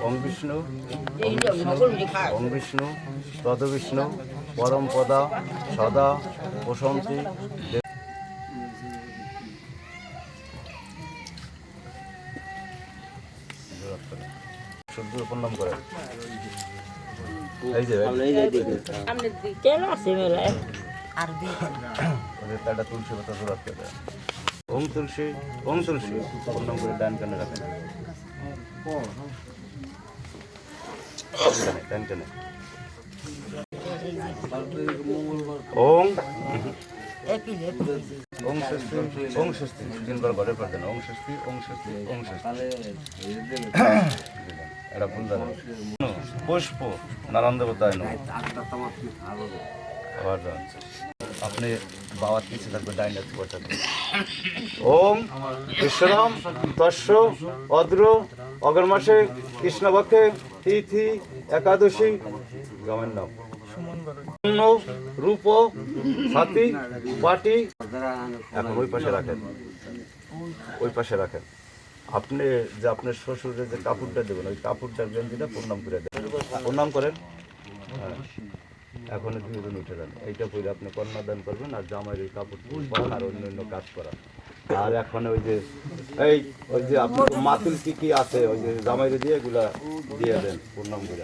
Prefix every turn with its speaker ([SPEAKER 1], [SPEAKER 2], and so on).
[SPEAKER 1] ওং বিষ্ণু ওং বিষ্ণু তদ্বিষ্ণু পরম পদা সদা প্রশন্তি। শুদ্ধ প্রণাম করেন। এই যে তাটা তুলসী পাতা জোড়া করে ওং তুলসী প্রণাম করে ডান কানে রাখেন। ডান কানে ওং ওং ষষ্ঠী তিনবার ঘরে পড় দেন। ওং ষষ্ঠী এটা ফুল দেন। পুষ্প নারায়ণ দেবতায় নমঃ। আবার আপনি বাবার পিছিয়ে থাকবে ডাইন হাত বসাতে। ওম বিশ্বরাম তস্য অদ্র অগরমাসে কৃষ্ণপক্ষে তিথি একাদশী গ্রামের নাম রূপ সাথী পাটি। এখন ওই পাশে রাখেন। আপনি যে আপনার শ্বশুরের যে কাপড়টা দেবেন ওই কাপড়টার গেঞ্জিটা প্রণাম করে দেবেন। প্রণাম করেন। হ্যাঁ, এখন দুজন উঠে যান। এইটা করে আপনি কন্যাদান করবেন আর জামাইয়ের ওই কাপড় পরা আর অন্য কাজ করা। আর এখন ওই যে আপনার মাতুল কি আছে ওই যে জামাইরে দিয়ে এগুলা দিয়ে দেন প্রণাম করে।